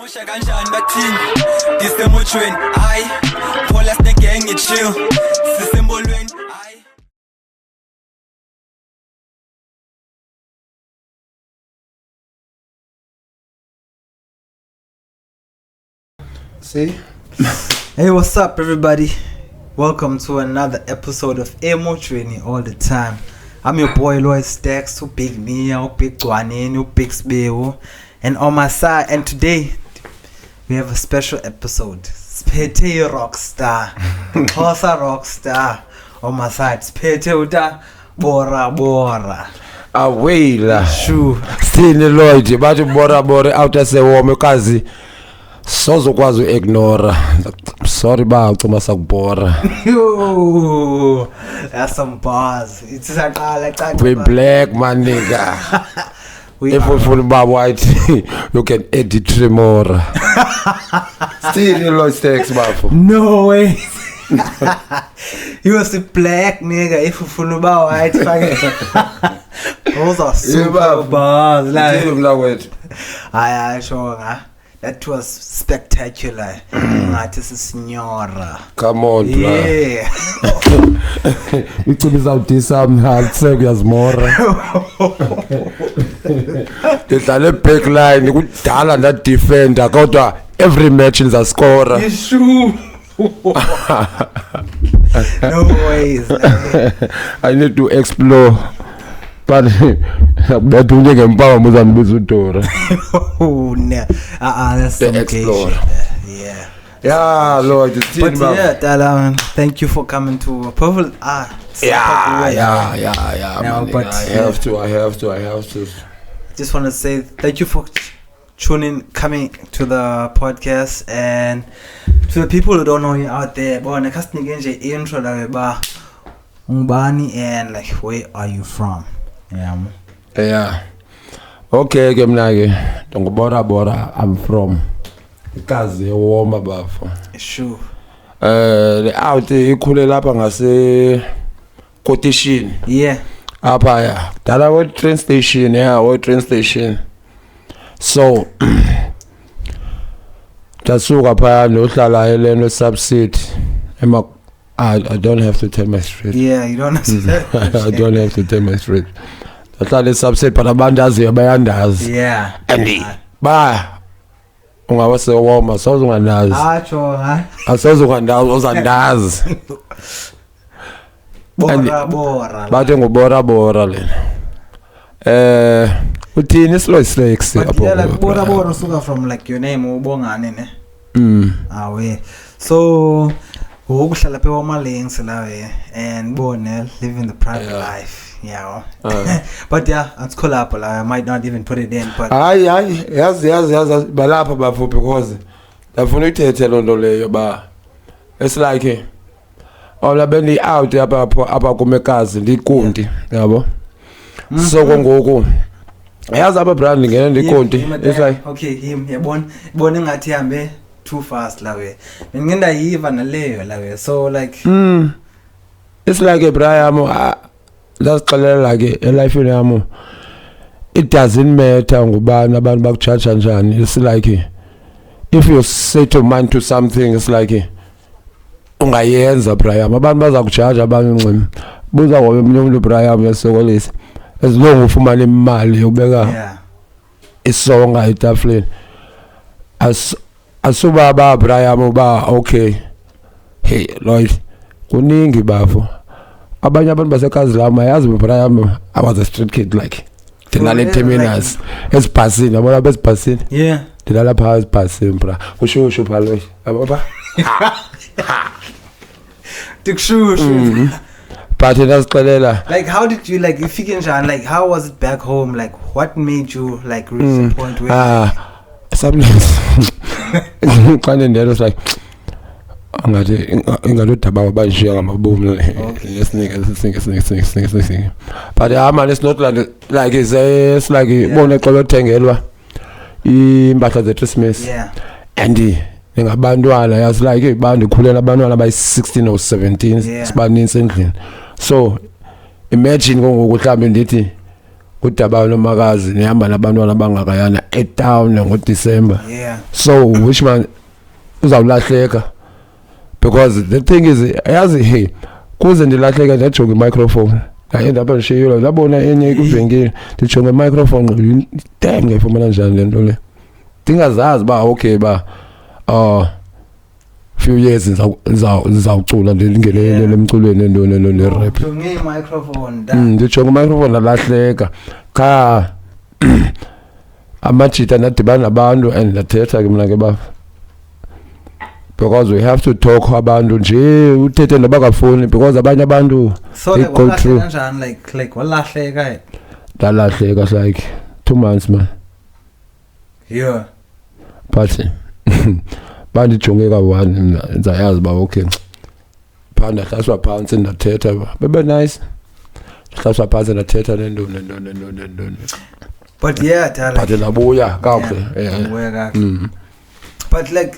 Musha kanjani bathini disemoshweni hayi phola sinenge ngichill sisembolweni hayi See? Hey, what's up, everybody? Welcome to another episode of Emo Training All the Time. I'm your boy Lloyd Stacks, Big Nia, Big Dwaneni, Big Speo, and on my side. And today we have a special episode. Spete Rockstar, Kosa Rockstar. On my side, Spete Uta Bora Bora. Awela. Sure. Stine Lloyd, bathi bora bora outa sewome kazi. Sozokwazi ignore. Sorry ba ucuma sakubora. Yo, that's some bars. It's a We black man nigga. If we full bar white, you can edit more. Still Lloyd Stacks bafo. No way. You was a black nigga. If you full about white, those are super bars. Like, I sure. That was spectacular. This is Signora. Come on, bro. Yeah. Ucubisa udisam hatse kuyazimora. Didlale back line kudala nda defender kodwa every match is a scorer. It's true. No ways. I need to explore. But better you can power more than Bizudora. Oh no. That's some gay shit. Yeah. Yeah, Lord, the team. But yeah, Dala, thank you for coming to Purple. Yeah. No, Man, but I have to. Just want to say thank you for coming to the podcast, and to the people who don't know you out there. But I can't get intro ba Mbani and like where are you from? Yeah. Okay, Gemnage. Don't bora. I'm from Kazi Woma bafo. Sure. The out ikhule lapha ngase Kotishin. Yeah. Apha ya. Dala we train station. So Tasuka phaya nohlala eleno subsidy. I don't have to tell my street. Yeah, you don't have to. I don't have to tell my street. That's subset but abandazi abayandazi. Yeah. And ba ungawase woma sawuzunganazi. Acho ha. Asawuzungandazi ozandazi. Bora. Bathe ngobora lena. Uthini isilo Stacks apho. Yeah, like bora suka from like your name ubongani ne. We. So ukuhlala phe wamalengs lawe and bone living the private life. Yeah. But yeah, it's cool up. I might not even put it in, but yes balapha bafo because afuna uthethe lonto leyo ba it's like awulabendi out apha kumekazi ndikundi yabo so kongoku yazi apha brand ngene ndikundi it's like okay him yabona ngathi hambe too fast lawe ngenda yiva naleyo lawe so like it's like a Brian that's like a life yami it doesn't matter ngubani abantu bakujaja njani it's like if you set your mind to something it's like ungayenza Brian abantu bazakujaja abancane buza ngobe umuntu Brian yasokolisa as long ufumana imali ubeka isonga etafuleni asuba ba Brian ba okay hey Lloyd kuningi bafo abanye abantu basekazi lama yazi Brian I was a street kid like dinale terminus esibhasini yabona besibhasini yeah dilala phakathi esibhasini bra usho phalo baba dikushu but nasixelela like how did you like if you can like how was it back home like what made you like reach the point where sometimes kind of there was like ngathi ingalodaba abashiya ngamabomu lesinike but man it's not like it's like bone xolo thengelwa impahla ze Christmas and ngabantwana yazi like abantu khulela abantwana abayi16 or 17 sibaninzi endlini so imagine ngoku mhlambe ndithi udaba nomakazi nihamba nabantwana bangakayana etown ngoDecember. Yeah. So which man uzawulahleka because the thing is ayazi hey kuze ndilahleka ndajonga i-microphone end up ngishiyela labona enye kuvenkile ndijonga i-microphone damn ngayifumana njani le nto le ndingazazi ba okay ba few years ngizawucula ndingenele emculweni entoni le rap nge-microphone ndijonga i-microphone alahleka cha amajita nadibana nabantu and ndathetha ke mna ke baba because we have to talk abantu nje uthethe nabakafuni because abanye abantu so like go through like walahleka dalahleka like 2 months man yeah but bandijonge ka1 mina ngizayazi ba okay phanda hlaswa phansi ndathetha bebe nice hlaswa phansi ndathetha nento but yeah thala but labuya kahle yeah but like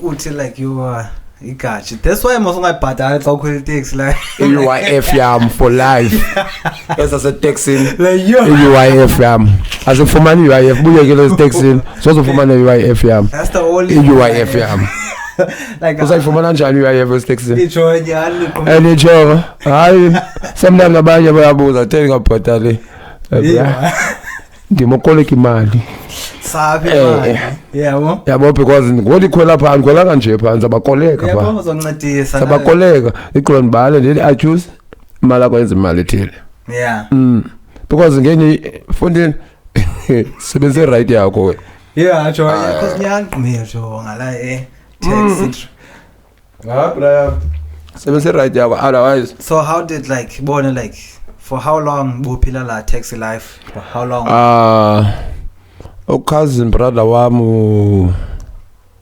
uthi like you are igachi that's why must ungayibhadala xa ukhwela taxi like UIF yam for life esa taxi like yo UIF yam asifumani UIF buyekele taxi sozofumana UIF yam that's the only UIF yam like usayifumana njani UIF taxi ijoyani enijonga hayi sometimes abanye bayabuza tell ngabhadali ndimokoleka imali sabi yabo because ngodikhwela phansi khwela kanje phansi abakoleka yabo uzoncedisa sabakoleka iqondo bale ndithi I choose imali akwenza imali ethile yeah because ngenye fundini sebenze right yakho we yeah ajo because nyangimejo ngala taxi Brian sebenze right yakho otherwise so how did like bona like for how long buphila la taxi life for how long cousin brother wami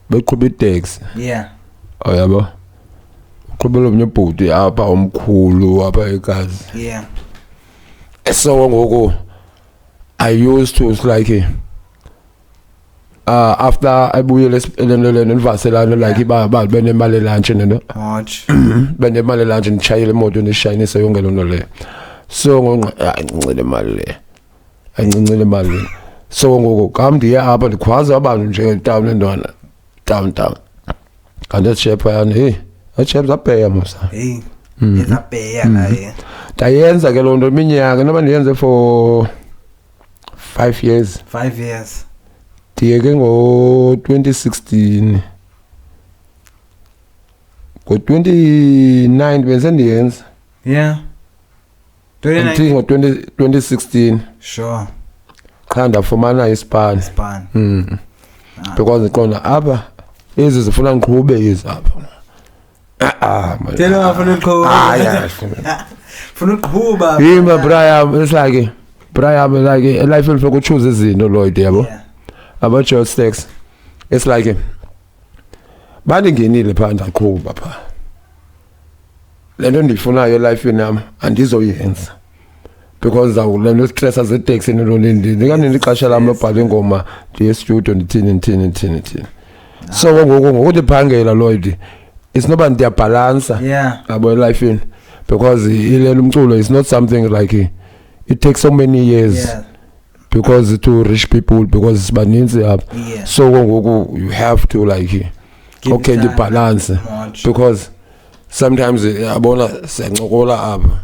beqhuba itaxi yeah yabo uqhubela omnye bhuti apha omkhulu apha egazi yeah so ngoku I used to like after abuyele elendoleni nivaselana like iba benemali lunch nento much benemali lunch ndichayile imoto ndishayinise yonke lonto le so ngincile imali le ayincincile imali so ngoku kamndiye apha ndikhwaza abantu nje town endona town kanti chef yani hey chef zapheya musa hey ezapheya naye ndayenza ke lonto iminyaka noba ndiyenze for 5 years ndiyeke ngo-2016 ngo-29 bensendiyenza yeah 2016 sure cha ndafumana ispan because iqonda apha ezi zifuna ngiqhube ezi apha tena ngafuna uqhuba funa uqhuba yima Brian it's like Brian like life will for choose izinto Lloyd yabo about your stakes it's like baningenile phanda qhuba pha lento ndifunayo life yami andizoyenza because awulento stress as taxi nolindi ndikani ixesha lami lobhala ingoma nje studio ndithini so ngokuthi phangela Lloyd it's not about their balance about life in because ilelo umculo is not something like it takes so many years because to reach people because it's baninzi up so ngoku you have to like okay the balance because sometimes yabona siyancokola apha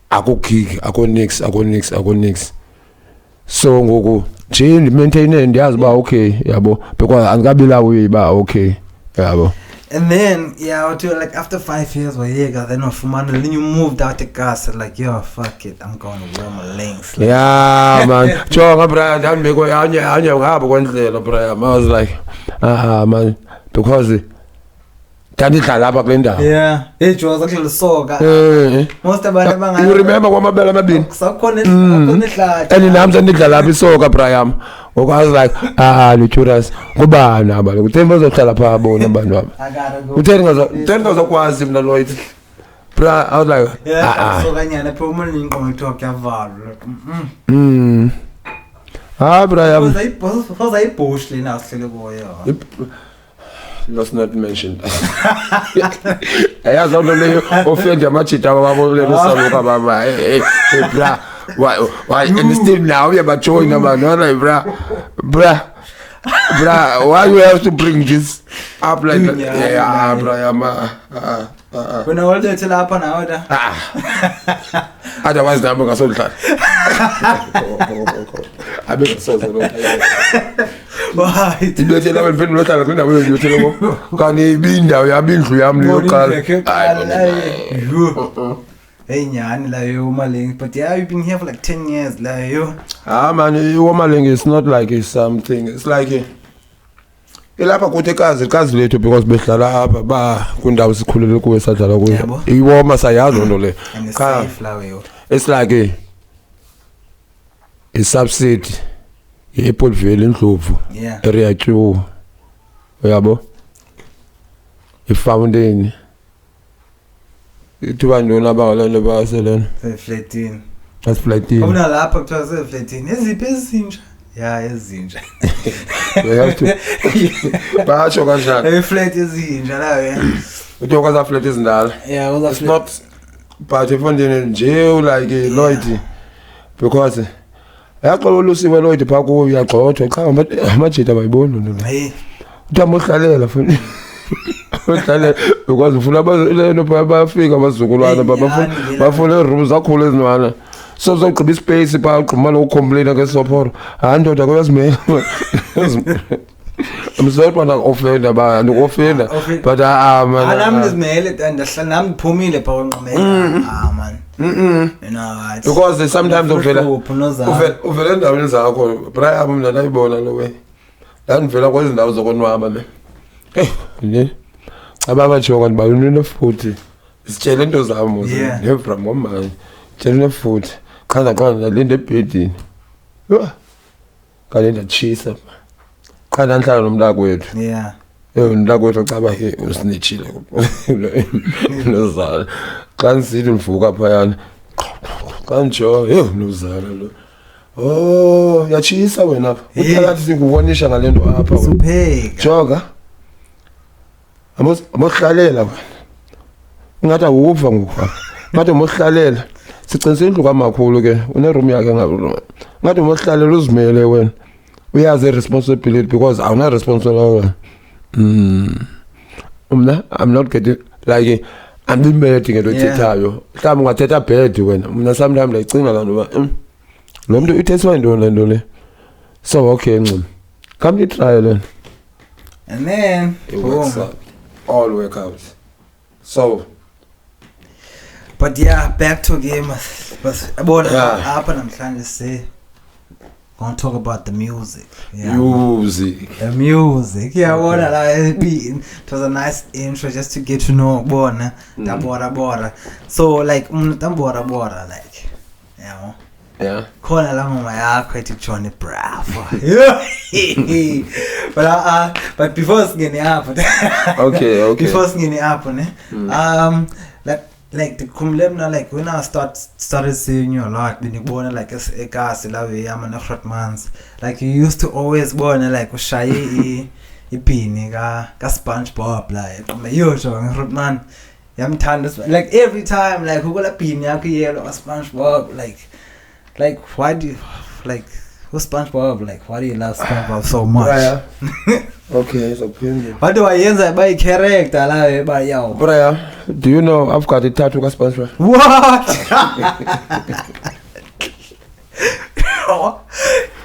akho nix so ngoku nje ndi-maintain ndiyazi ba okay yabo because angikabila uyiba okay yabo and then like after 5 years wayeka then wafumana then you moved out the gas and like yo fuck it I'm going to wear my links like, yeah man jonga Brian ndandibekho anye ngapha kwendlela Brian I was like man because ndandidlala apha kule ndawo ejoza kule soka most abantu abangaya you remember kwamabele amabini sakhona ihlathi and nami sendidlala apha isoka Brian ngoku I was like Luturas kubani aba kutheni bazohlala pha bona abantu aba utheni ngazokwazi mina Lloyd bra I was like sokanyana phe umuntu inqondo talk yavala Brian was bush lena sihlele kuyo let's not mention ayazi lento leyo offend amajita wabo leyo saluka baba bra Why? And still now we are showing about no, like, bruh. Why you have to bring this up like that? Yeah, bruh. When I hold it till up on order. Otherwise, I'm going to solve that. I make it so. Why? You don't tell them when you tell them you tell them. Can you be there? You have been free. I'm local. Hey, Nyan, like you, Maling. But yeah, you've been here for like 10 years, like you. Man, Womaling is not like it's something. It's like ilapha kuthi kazi lethu because behlala apha ba kundawo sikhulele kuwe sadlala kuyo. Iwoma sayazi nto le. And it's safe, like you. It's like a subsidy. Epoliville Ndlovu. Yeah. Area 2. Uyabo? Ifountain. Ithiwa ntoni abangalento baselena? Flatin. That's flatin. Ubona lapha kuthiwa se-flatin. Eziphi ezintsha? Yeah, ezintsha. We have to. Batsho kanjani? Flat ezintsha la wena. Uthiwa kwaza flat ezindala. Yeah, kwaza It's not but ifountain nje like Lloyd because yaqola usiwe Lloyd pha kuyo uyagxothwa cha amajita bayibona nto. Hey. Uthi amohlalela futhi. Uhlalela because ufuna abazelo bayafika abazukulwana bafuna irooms zakhulu ezinwana. So uzogqiba ispace pha ugquma lokukhomplela ngesophoro. Hayi ndoda kuyazimela. I'm sorry but offend about offend but man nami ngizimele ndahlala nami ngiphumile pha konqamela man you know because sometimes uvela endaweni zakho Brian mina nayibona lo we la ngivela kwezindawo zokonwaba ne ne ababatsho kanti bayinile futhi sitshele into zami nevra ngomanje tshele futhi qhaza linde ebhedini kanti ndachisa cha nanhlala nomntakwethu yeah umntakwethu caba he usinitshile nozala xa nisithi uvuka phayana kanjo nozala lo yachisa wena apha uthakathi sikubonisha ngalento apha upheka joka amohlalela wena ungathi awuva ngoku ngathi umohlalela sicinisa indlu kamakhulu ke uneroom yakhe ngathi umohlalela uzimele wena uyazi responsibility because I'm not responsible. I'm not getting like I'm doing better into thethayo. Mhlawumbe ungathetha bad wena. Mina sometimes like cinga la nto lo muntu uthethwa into lento le. So okay ncima. Come to try then. And then all work out. So but yeah, back to game. But about apha namhlanje say gonna talk about the music. Yeah, the music. Yeah, what I beat. It was a nice intro just to get to know Bona. Bora. So like Bora like you know. Yeah. Khona la mama yakho ethi Johnny Bravo. But before singene apho. Okay. Before singene apho ne. Like the kumlemna like when I started seeing you a lot benibona like ekasi la we yama na Grootmans like you used to always bona like ushaye ipini ka SpongeBob like yosho Grootman yamthanda like every time like ukula pini yakho yellow SpongeBob like why do you like who's SpongeBob like why do you love SpongeBob so much? Yeah. Okay, so opinion. What do I yenza by character la ba yawo? Brian, do you know I've got a tattoo ka SpongeBob? What?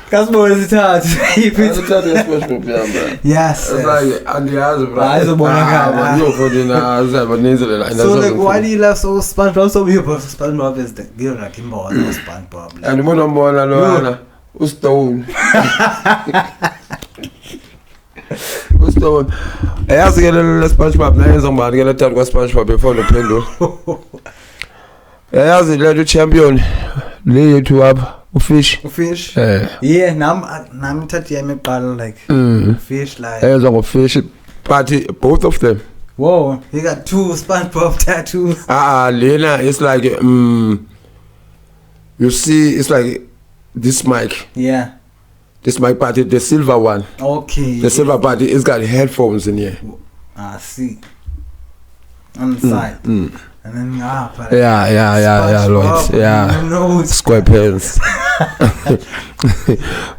Kasbo isithathu. Isithathu SpongeBob yamba. Yes. Like andiyazi bro. Ayizobonakala. Yo kodina azabanizela. So like why do you love so SpongeBob so much? SpongeBob is the girl like imbo SpongeBob. And mbona lo ana uStone. Stone. Ayazi ke le SpongeBob nayenza ngibani ke le tattoo ka SpongeBob before lo phendulo. Ayazi le champion le yethu apha uFish. Yeah, nami thathi yami eqala like Fish like. Ayazi ngoFish but both of them. Whoa, you got two SpongeBob tattoos. Lena it's like you see it's like this mic. Yeah. This mic party, the silver one. Okay. The silver party, it's got headphones in here. I see. On the side. And then Yeah, Lloyd. Yeah. No, Square pants.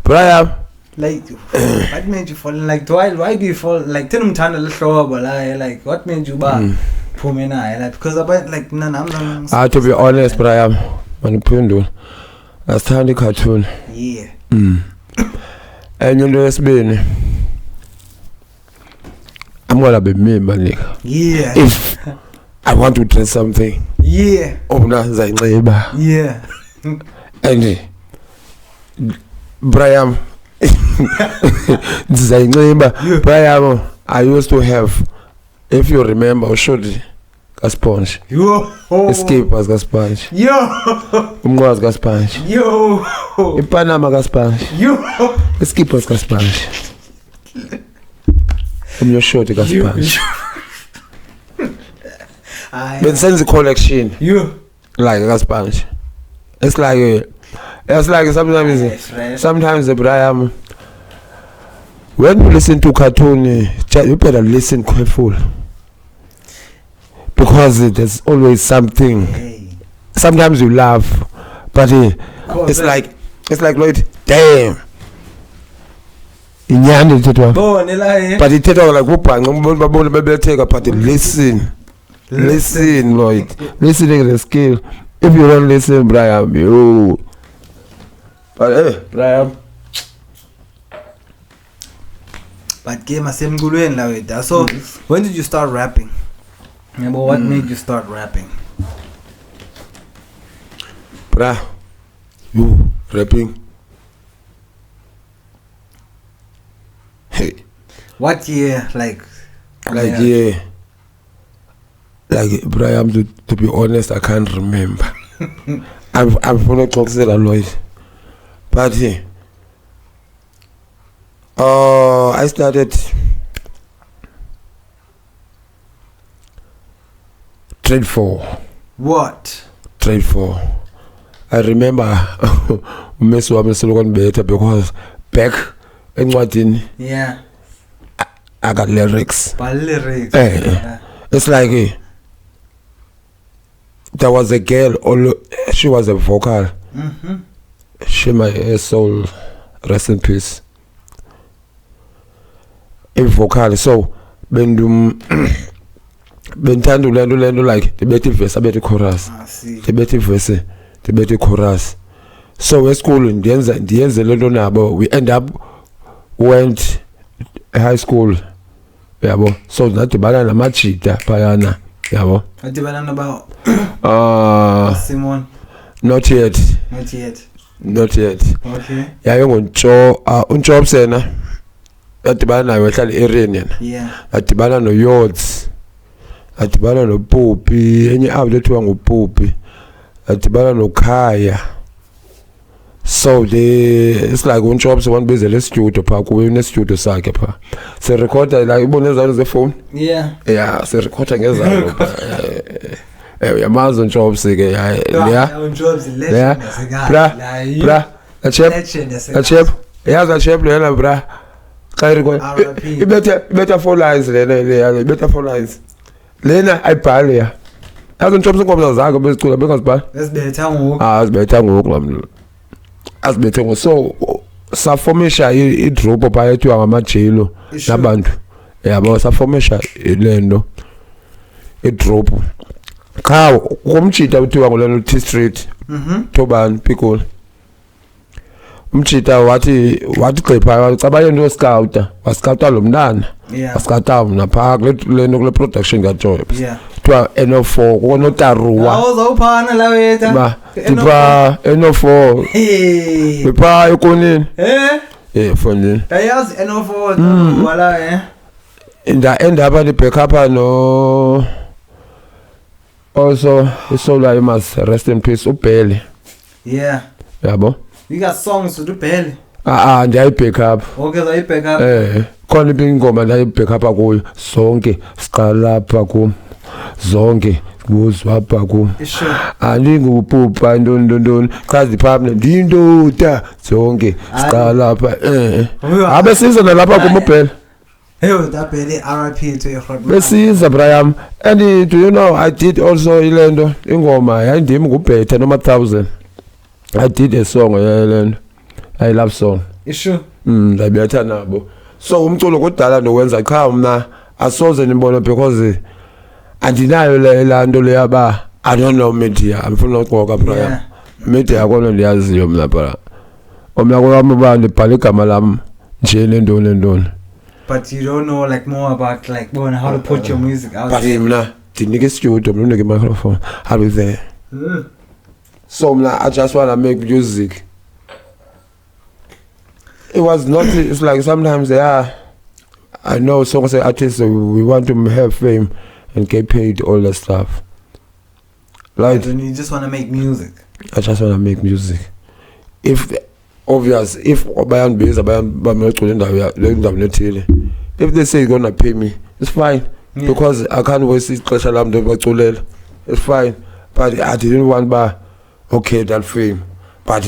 Brian. like what made you fall like why do you fall like tenumthanda lehlobo like what made you phume naye like because about like I'm To be honest, Brian, maniphendula. Asithanda icartoon. yeah. Enye into yesibini. I'm gonna be me, man. Yeah. If I want to dress something, Yeah. Ona zayinxiba. Yeah. And Brian, zayinxiba. Yeah. Brian, I used to have, if you remember, ushodi kaSponge. Yo. Escape was kaSponge. Yo. Umnqwazi kaSponge. Yo. Ipanama kaSponge. Yo. Escape was kaSponge. Umnyoshodi kaSponge. Bensenza collection You. like kaSponge. It's like sometimes Brian, when you listen to cartoon, you better listen careful because there's always something. Hey. Sometimes you laugh, but it's like Lloyd, damn. Inyani ithethwa. Bone la But ithethwa like ubhanqa umbona babona bebetheka but listen. Listen, Lloyd. Listening is a skill. If you don't listen, Brian, you. But hey, Brian. But game asemgulweni la wethu. So when did you start rapping? Yeah, but what made you start rapping? Bra, you rapping. Hey, What year like yeah. Like Brian, to be honest, I can't remember. I'm gonna talk to Lloyd. But I started Trade 4. What? Trade 4. I remember Miss Wamisilokon better because back encwadini Yeah. I got lyrics. But lyrics. Yeah. It's like there was a girl, she was a vocal. She my soul, rest in peace. A vocal. So bentando lendo like the better verse, the chorus. I see. The better verse, the better chorus. So at school in the end nabo, we end up went high school. Yabo. So that the banana machita payana. Yabo. What do you know about Simon? Not yet. Not yet. Not yet. Okay. Yayo unjobsena. Adibana nayo ehlala eReni yena. Yeah. Adibana no Yods. Adibana no Popi, enye abo lethiwa nguPopi. Adibana no Khaya. So it's like unjobse one bezele studio pha kuwe une studio sakhe pha. Se recorder la ibone zalo ze phone. Yeah. Yeah, se recorder ngezalo pha. Yamazi unjobse ke yeah. Unjobse legend Yeah. Bra. Achep. Yazi achep lena bra. Khayri ko. Ibetha 4 lines lena ibetha 4 lines. Lena ayibhale ya. Yazi unjobse ngomza zakhe bezicula bengazibhala. Lesibetha ngoku. Sibetha ngoku lamlo. Asibethe ngo so saformisha idrop pha ethiwa ngamajelo nabantu yabo saformisha lento idrop cha kumjita uthiwa ngolelo T Street Thobani Pickle umjita wathi gqipha wacabanga into scouter wascouta lo mntana wascouta napha lento kule production kaJoy kuthiwa NO4 konotaruwa awuzophana la wetha ba tipha NO4 bepha ekonini fondini yazi NO4 wala endaba ni backup no also isola you must rest in peace uBhele yabo you got songs with uBhele ndiyayi backup okay so you backup khona ingoma ndiyayi backup kuyo zonke siqala lapha ku zonke kuzwa apha ku andingupupa ndondondon chazi phambi ndindoda zonke siqala lapha abe siza nalapha kuMbhele Hey, that really RIP to your heart. besiza Brian. And do you know I did also ilento ingoma yayindimi ngubhethe noma 1000. I did a song yelento. I love song. Issue. Ndabetha nabo. So umculo kudala nokwenza cha mina asoze nibone because andinayo le nto leyaba I don't know media. Angifuna ukuqoka Brian. Media akona ndiyaziyo mina phela. Omla kwami bani bhala igama lami nje lentoni. But you don't know like more about like how to put your music out But there. mina ndinike studio ndinike microphone. I'll be there. So I just want to make music. It was not, it's like sometimes I know songs say artists, we want to have fame and get paid, all that stuff. Like, Then you just want to make music. I just want to make music. If if they say you're gonna pay me, it's fine. Yeah. Because I can't waste it. It's fine. But I didn't want that fame. But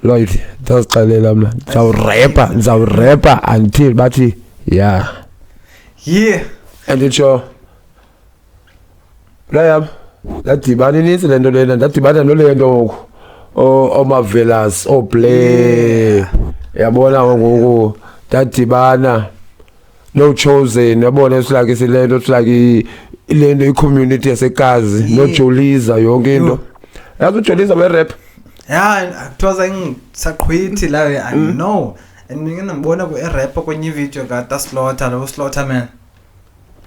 Lloyd, that's Kalela. So rapper until but yeah. And it's your Brian, that Tibani needs and that Tibani no Marvelous, play. Yabona that Tibana. No chosen, yabona it's like it's like ilendo community yasekazi no Joliza yonke into. Yazi uJoliza we rap. Yeah, it was like saqhwithi la I know. And ngina ngibona ku rapper kwenye video ka Slaughter man.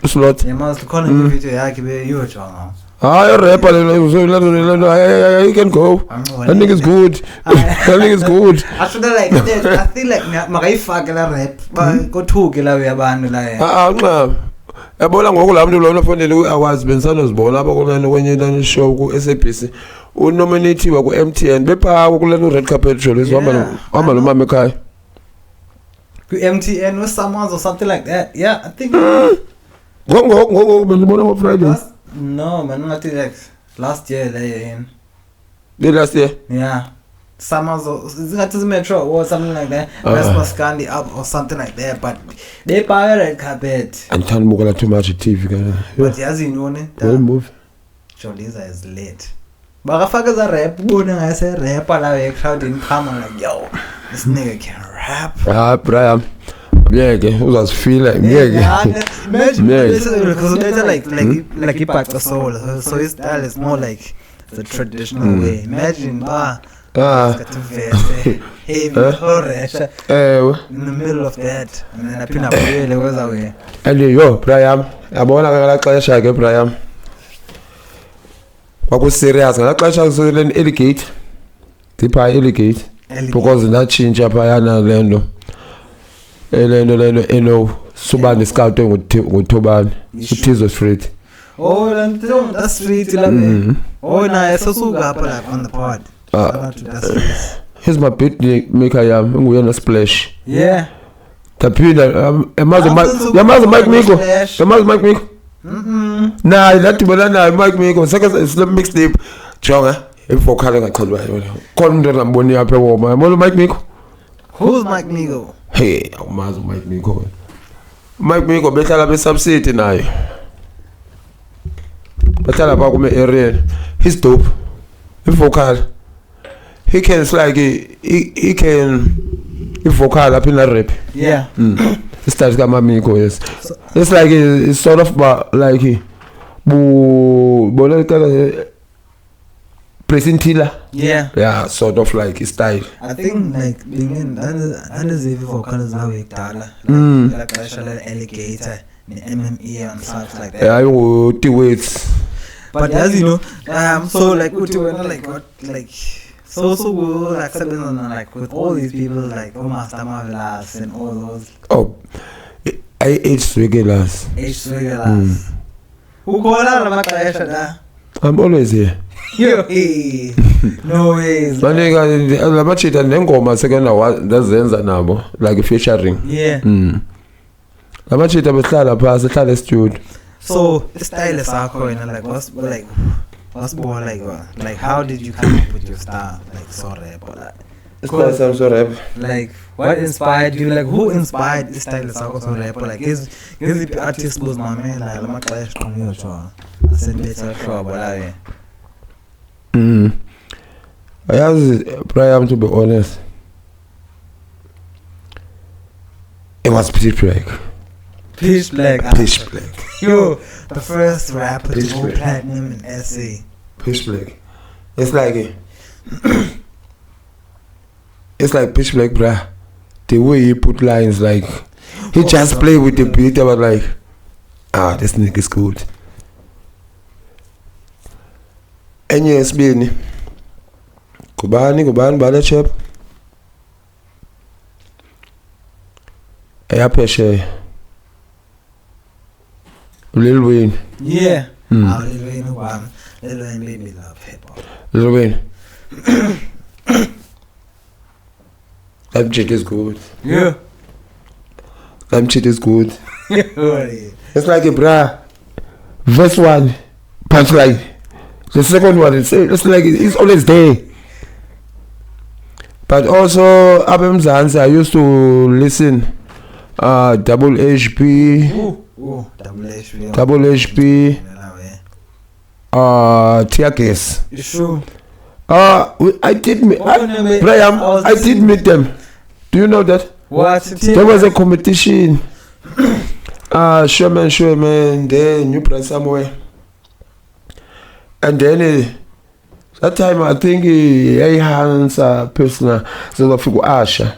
Slot. Yamazi khona kwenye video yakhe be yojonga. Ah, rapper I can go. That nigga's good. That nigga's good. I should like that. I feel like makayifake la rap ba kothuke la yabantu la. Nqa. Yabona ngoku la muntu lo ufonele awazi bensana uzibona abakulana kwenye lana show ku SABC. Unominate wa ku MTN bepha kulana red carpet show hamba lo mama ekhaya. Ku MTN or someone or something like that. Yeah, I think. Ngoku benzibona ngo Friday. No, man, not like last year they The last year. Yeah. Summers is that the Metro or something like that. Rasmus Candy up or something like that. But they buy a red carpet. And turn more too much TV. But as you know, Well move. Joliza is late. But if I get a rap, I say rap, I crowd in come on like yo, this nigga can rap. Brian. Yeah, who does feel like Imagine because better like hip hop soul. So his style is more like the traditional way. Imagine got to verse heavy horror in the middle of that, and then I pin up really was away. And yo, Brian, yabona ngalaxesha ke Brian. Kwaku serious ngalaxesha kuselen Eligate. Tipha Eligate because that change apha yana lendo. Elendo Subani scouting nguThobani uTizo Street. Oh, that's street la. Oh, na esosuka apha like on the pod. Here's my beat maker yam nguyena Splash. Yeah. Taphinda yamazi Mike Miko. Nah, lathi bona na Mike Miko sake sile mixtape jonga evokale ngaqhelwa yona. Khona umuntu ngamboni yapha woma. Yabona Mike Miko? Who's Mike Migo? Hey, awumazi Mike Miko. Mike Miko behlala besubsidy nayo. Behlala pha kuma area. He's dope. Vocal. He can like he can vocal up in a rap. Yeah. This type of Miko yes. It's like it's sort of like Presentilla. Yeah, sort of like his style. I think like being under vocal is how dala. Like alligator, MMA and stuff like that. Yeah, I will do weights. But as you know, so like so good like like with all these people like Master Marvelous and all those. Oh, H regulars. Who call out I'm always here. No ways. Maneka lamachita nengoma sekena ndazenza nabo like featuring. Yeah. Lamachita behlala phasi ehlala studio. So style sakho and like what's more like how did you come up with your style like so rap or Isiqala sami so rap. Like what inspired you? Like who inspired this style sakho so rap? Like ngeziphi artists bozimamela lamaxesha qonyotsho asenthetha hlobo la Ayazi Brian, to be honest, it was Pitch Black. Pitch Black. Pitch Black. Yo, the first rapper Pitch to go Black. platinum in SA. Pitch Black. It's like it's like Pitch Black, bruh. The way he put lines, like he just play with the beat. I was like, this nigga's good. And yes, Benny. Kubani, Bala Chap. Ayapeshe. Lil Wayne. Yeah. Hmm. Lil Wayne one. Lil Wayne made me love hip hop. Lil Wayne. That shit is good. Yeah. That shit is good. Yeah. It's like a bruh. Verse 1, punchline. The second one, it's like it's always there. But also, Abem Zanzi, I used to listen. Double HP. Double HP. Tear Gas. You sure? I did meet. Brian, I did meet them. Do you know that? What? There was a competition. Sherman, then New Brand somewhere. And then that time I think I hands personal. So I figure Asha.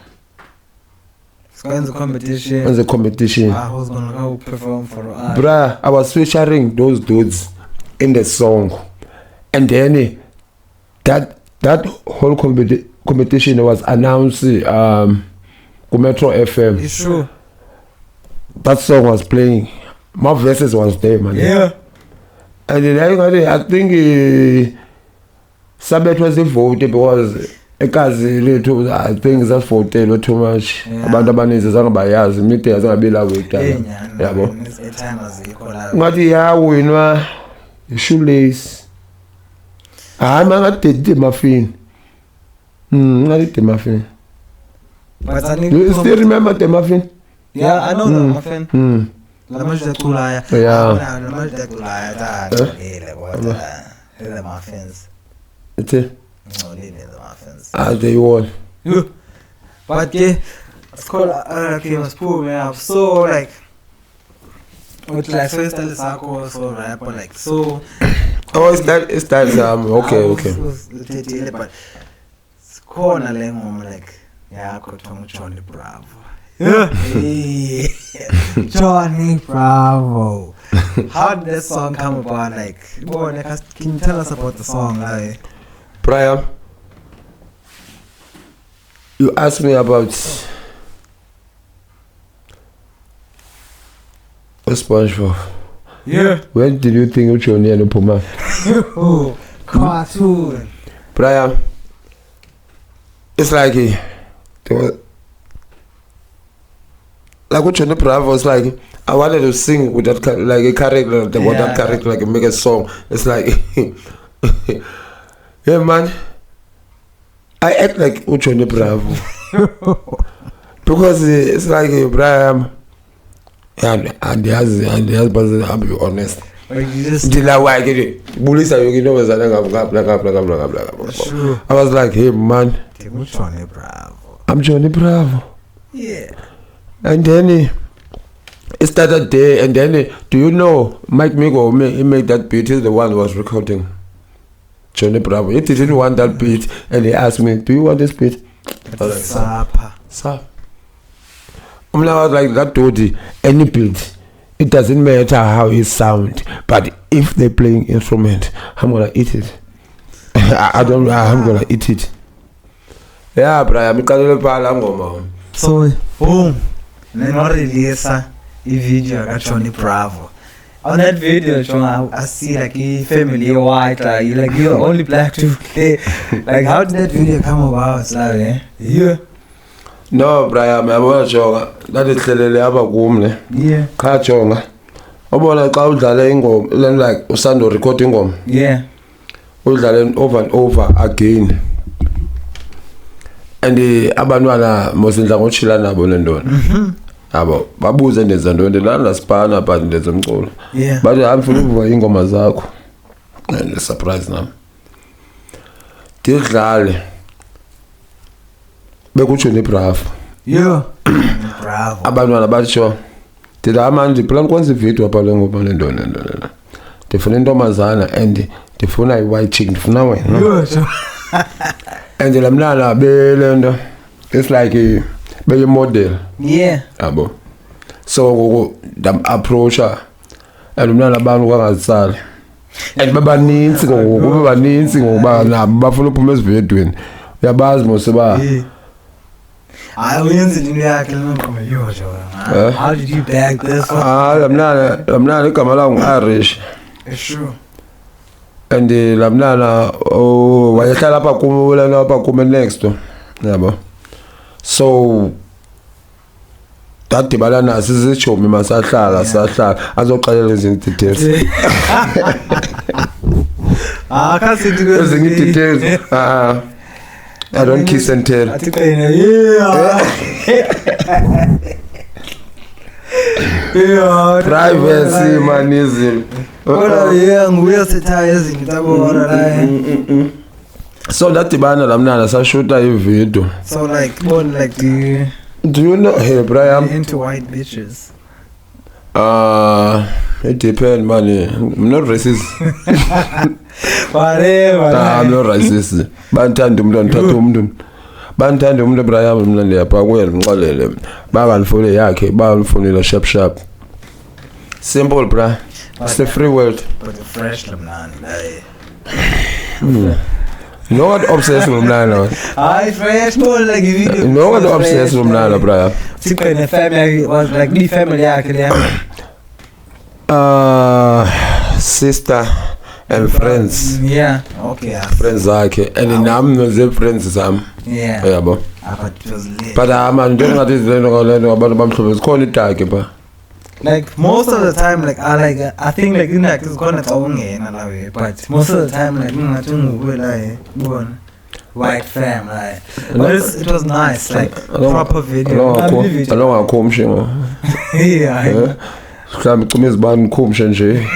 When's the competition? On the competition. Who's gonna go perform for us? Bruh, I was featuring those dudes in the song. And then that whole competition was announced on Metro FM. You sure? That song was playing. My verses was there, man. Yeah. And then I think Sabbath was the vote because I think that's voted too much. Abantu abaninzi zange bayazi imide yazangabela wethu yabo. Ngathi yawinwa shoelace. Hayi mangadede muffin. Ngathi the muffin. But I You still remember the muffin? Yeah, I know the muffin. Lamajda kulaya. Yeah. Lamajda kulaya. The muffins. It's it. No, they need the muffins. They won. But yeah, it's called was poor man. So like, with like so style sako so rap like so. Oh, it's that okay. But it's corner lengom like yeah, I could talk Johnny Bravo. Johnny Bravo. How did that song come about? Like, can you tell us about the song? Like, Brian, you asked me about SpongeBob. yeah. When did you think Johnny and Puma? Oh, cartoon. Brian, it's like what Johnny Bravo was like. I wanted to sing with that like a character, that character, like make a song. It's like, yeah, man. I act like Johnny Bravo because it's like Brian. And I'll be honest. Like you just. I was like, hey man, Johnny Bravo. I'm Johnny Bravo. Yeah. And then it started there. And then do you know Mike Migo? He made that beat. He's the one who was recording Johnny Bravo. He didn't want that beat, and he asked me, "Do you want this beat?" I was like, "Sap." I was like, "That dude, any beat. It doesn't matter how it sound, but if they're playing instrument, I'm gonna eat it. I'm gonna eat it." Yeah, Brian, So boom. Then I release a video of Johnny Bravo. On that video, I see like a family white, like you're only black to play. Like how did that video come about? It's like, yeah. No, Brian, I want to show that is the level. Yeah. Kachonga. Obona xa udlala ingoma then like usando recording ingoma. Yeah. Udlala over and over again. and abantwana mosindla ngochila nabo lendona yabo babuze ndenza ntoni lana sipana but ndenza umculo Yeah. bathi hamfuna ukuva ingoma zakho and surprise nami tidlale bekutsho nebravo Yo. Bravo. abantwana batsho ndida manje plan kwenza ivideo apha le ngoma lendona ndifuna intombazana and ndifuna i-white chick ndifuna wena Yo. So. and lamnana belento it's like beyimodel Yeah. yabo so ngoku ndam approacha and umntana abantu kwangazisala and babaninzi ngoku babaninzi ngokuba nabo bafuna uphuma esividweni uyabazi mose ba I wins in New York. How did you bag this one? lamnana igama lawo ngu-Irish It's true. and lamnana wayehlala apha kum lena apha kum next yabo so dadibana naso isijomi masahlala sahlala azoxelela ezinye details I can't see to go. ezinye details I don't kiss and tell I think yeah. Yeah. privacy manism Kodwa yeah nguye sithaye izinto tabona la. so dadibana lamnana sashuta ivideo So like born like do you know hey Brian into white bitches. it depends man I'm not racist Whatever. I'm not racist banthanda umuntu ngithatha umuntu banthanda umuntu Brian mina ndiyapha kuye ngixolele bangalifune yakhe bangalifune sharp simple bra it's the free world But the fresh lemon. you know what obsessed with mlana Hi fresh more like you you know what obsessed with mlana bra Tipo in the family was like the family yakhe sister and friends Yeah. Okay. friends zakhe and nami noze friends zami Yeah. yabo But it was lit. but nje ngathi izinto abantu bamhlobo zikhona idake ba Like most of the time, like I think like in like it's gonna la way, but most of the time like white fam like. But it was nice, like proper video. alongakho umshingo Yeah. mhlawumbe cima izibani khumshe nje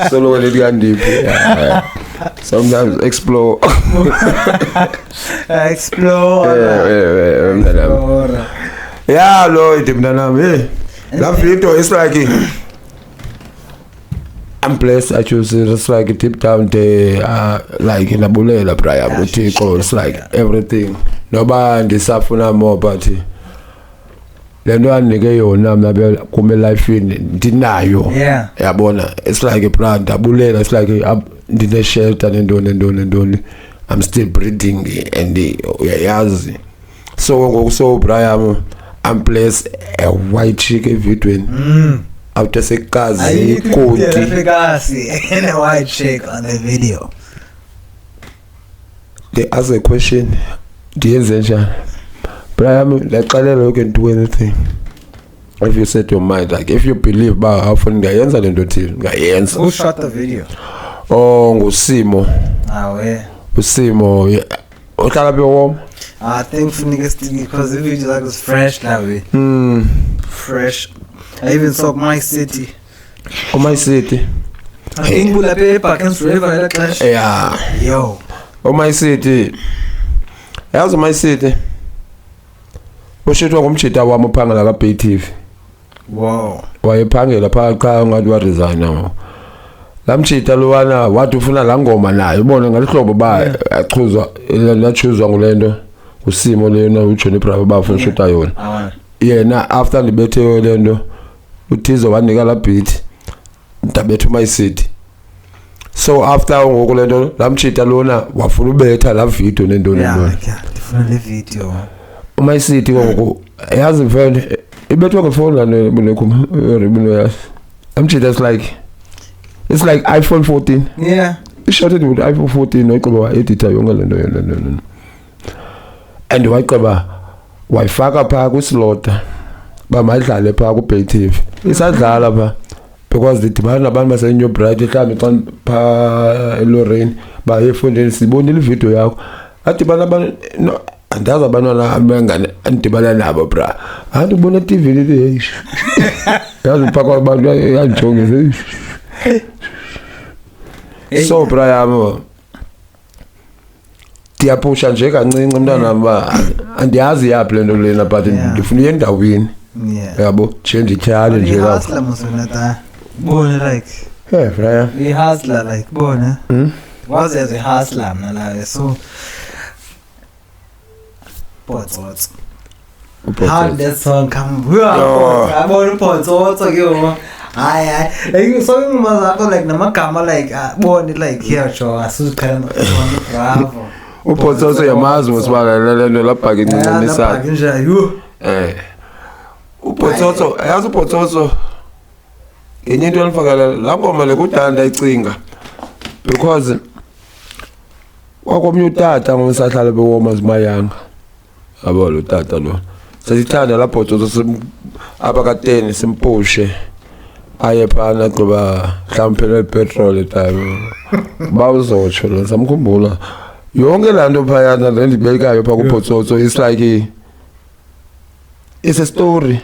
solo le likandiphi sometimes explore Explore. yeah Lloyd mntanami hey la video is like I'm blessed I choose it's like deep down there like inabulela Brian uThixo it's like everything noba ndisafuna more but lento anike yona mina kume life ndinayo Yeah. yabona it's like a brand abulela it's like ndine shelter nendoni I'm still breathing and uyayazi so Brian I'm blessed a white chick evidweni after sekazi koti and a white chick on the video. they ask a question ndiyenze njani Brian laqalela you can do anything if you set your mind like if you believe ba awufuna ngayenza lento thile ngayenza Who shot the video? ngusimo usimo uhlala bewoma I think for niggas because the video like was fresh that way. Fresh. I even saw my city. my city I think Bula paper can forever like clash. yeah Yo. my city yazi my city ushithwa ngumjita wami uphangela ka BTV Wow. wayephangela phakathi cha ngathi wa resign ngo lamjita lowana wathi ufuna la ngoma naye ubone ngalihlobo ba achuzwa lachuzwa ngolento usimo lena uJohnny Bravo bafuna shota yona yena after libethe lento uthizo wanika la beat ndabethu my city so after ngoku lento lamjita lona wafuna ubetha la video nendoni Yeah, definitely video. my city ngoku yazi vele ibethwa ngefoni la nekhuma ribbon yazi amjita it's like iPhone 14 Yeah. ishot it with iPhone 14 wayixoba wa editor yonke lento and wayixoba wayifaka pha kwislota bamadlale pha ku BTV isadlala pha because the demand nabantu base New Bright mhlawumbe xa pha eLorraine bayefundeni sibonile ivideo yakho athi bana no andazi abantwana abangane andibala nabo bra anti ubona TV le yazi uphaka abantu yanjongeze so bra yami diyaphusha nje kancinci mntana ba andiyazi yaphi lento lena but ndifuna endaweni yabo change ityali nje lapho hustler musonata bona like bra we hustler like bona was as a hustler mna la so Potsotso. How did that song come? I want Potsotso, yo. Aye. Like, song was like, Namakama, like, born it like here, so I should kind of bravo. Potsotso, your mask was about a little pag in the side. Potsotso, I also Potsotso. In you don't forget a lamp of my good and I think because what come you that? I'm going to be woman's my young. Abolo tata lo sasithanda lapho Potsotso abakateni simpushe aye phana qoba mhlawumbe petrol time bawuzotsho lo samkhumbula yonke lanto phayana lendibekayo pha kuPotsotso is like it's a story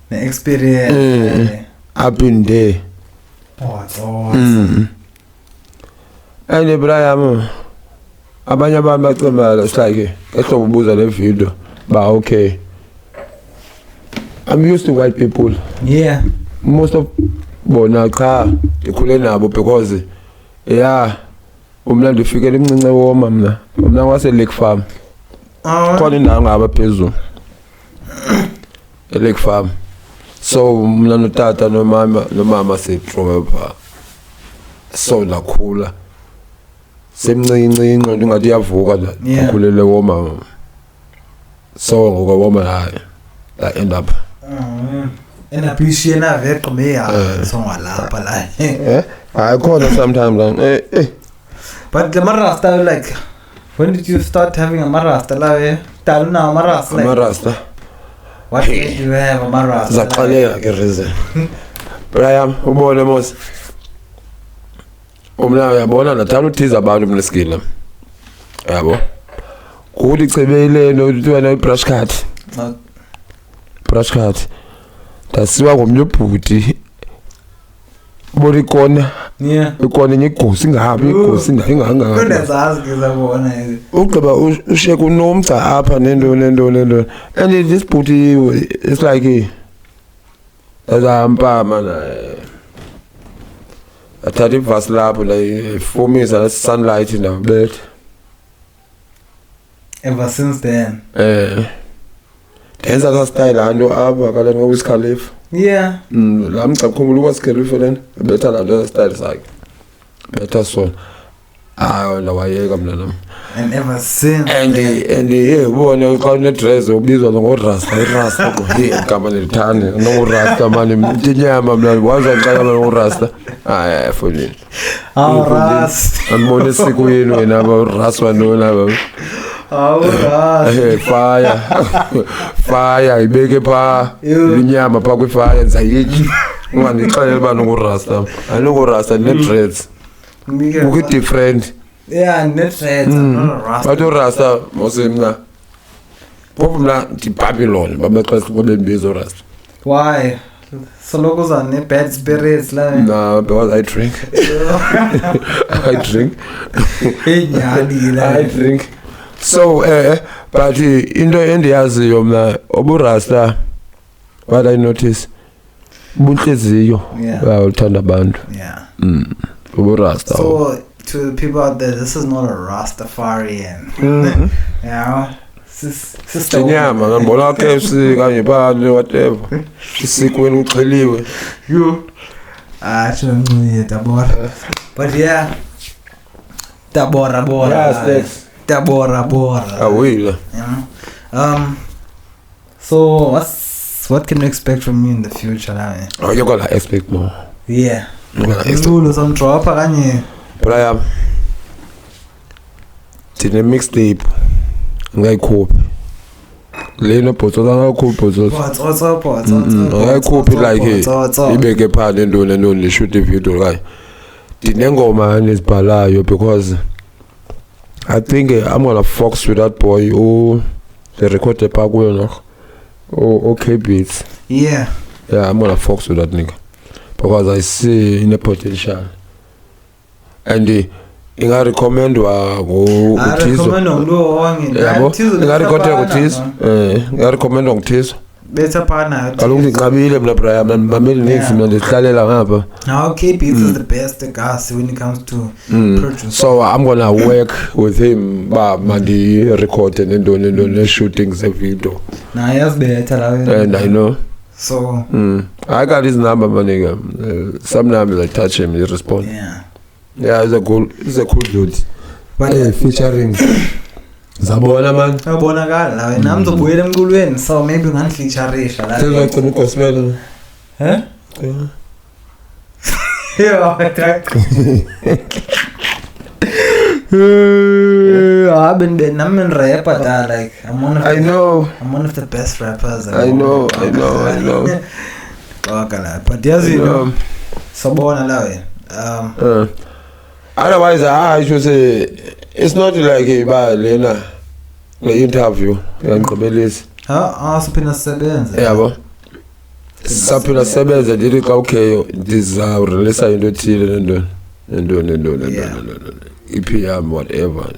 the experience up in there Potsotso and Ibrahim abanye abantu bacemala it's like ehlobo ubuza le video ba okay I'm used to white people most of bona cha ikhule nabo because umla ndifikele imncinci woma mina wase Lake Farm khona indawo ngaba phezulu Lake Farm so mina notata nomama sitroba so lakhula semncinci ingqondo ngathi iyavuka la akhulele woma so ngokwawoma la end up appreciate na veqome ya so ngalapha la I khona sometimes but the marasta like when did you start having a marasta la taluna marasta like marasta what did you have a marasta zaqaleka ke reason Brian ubone mos umla uyabona nathanda uthiza abantu mneskile yabo kuthi cebele notwana brush cut dasiwa ngomnye ubhuti ubona ikona ikona nyegosi ngabe igosi inganga kunezazi ngizabona ugqiba usheke unomca apha nento and this booty is like azampa mana athatha ivasi lapho la ifomisa la sunlight in the bed ever since then denza ka style anto apha kala ngoWiz Khalifa la mcakhumbula uWiz Khalifa lena betha la style sakhe betha so la wayeka mina and ever since and ubone xa une dress ubizwa ngorasta igama lithani ngorasta manje mtinyama mina waza ngicela ngorasta fonini rasta ambone siku yini wena ba rasta wanona ba fire ibeke pha inyama pha kwifire nzayithi ungandixelela bani ngorasta anongorasta ne dreads uke different net dreads rasta but rasta mosemna popula di Babylon babexa bembizo rasta why soloko zane bad spirits la no because I drink I drink so but into endiyaziyo mna oburasta what I notice bunhliziyo uthanda abantu oburasta so to the people out there this is not a Rastafarian sinyama ngibona KFC kanye phana whatever isikweni uxheliwe shonqile tabora but tabora awile so what can we expect from you in the future now you're gonna expect more Lulu some drop kanye Brian tine mixtape ngayikhuphi lena Potsotso ngayikhuphi ngayikhuphi like ibeke phana entoni le shoot video kayi dinengoma nezibhalayo because I think I'm gonna fox with that boy who the record the park will know. Okay beats. Yeah. Yeah, I'm gonna fox with that nigga. Because I see in the potential. And inga recommend wa nguthizo. Inga recommend nguthizo. Better partner. Kaloku ngiqabile mina Brian mameli next mina ndihlalela ngapha. Now KB is the best guy when it comes to produce. So I'm gonna work with him ba mandi record and shootings a video. Nah, yes better And I know. So I got his number, my nigga. Sometimes I touch him, he respond. Yeah, he's a cool dude. But featuring Zabona man. Zabonakala la wena ngizobuyela emqulweni so maybe nganifeatureisha la. Ngicela gospel. Huh? Yeah, I've been I'm a rapper that like I'm one of the best rappers. I know. But yes, you know. Sabona la we. Otherwise, I should say it's not like a bad the interview. Ngqibelisi. Siphina sebenza. Yabo. Saphila sebenza ndithi okay ndizawurelease into ethile nento. EPM whatever.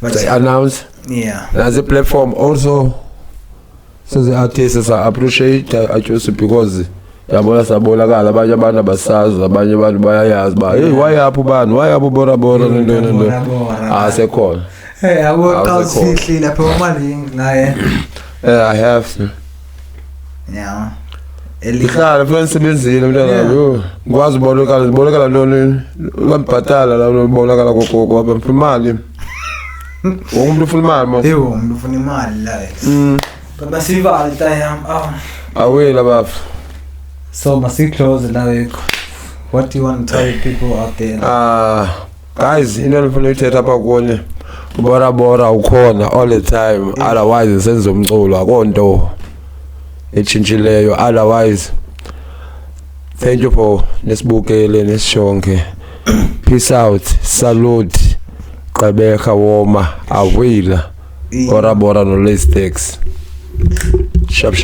But they announce. Yeah. As a platform also. So the artists I appreciate just because yabona sabonakala abanye abantu abasazi abanye abantu bayayazi ba hey why up bora nento sekhona. Hey yabo qawufihli lapho mali naye. I have to. Yeah. Elihlala mfana sebenzile mntana yo ngikwazi ubonakala noni ungambhatala la ubonakala gogo apha imali. Umuntu ufuna imali manje. Yebo umuntu ufuna imali la. Baba siva tayam awela bafo. So must close like what do you want to tell people out there? Guys, into ngifuna ukuthetha apha kuone bora ukhona all the time, otherwise senze umculo akonto echinchileyo. Otherwise thank you for nesibukele nesishonke. Peace out. Salute. Qabeka woma awila bora no Lastex. Sharp.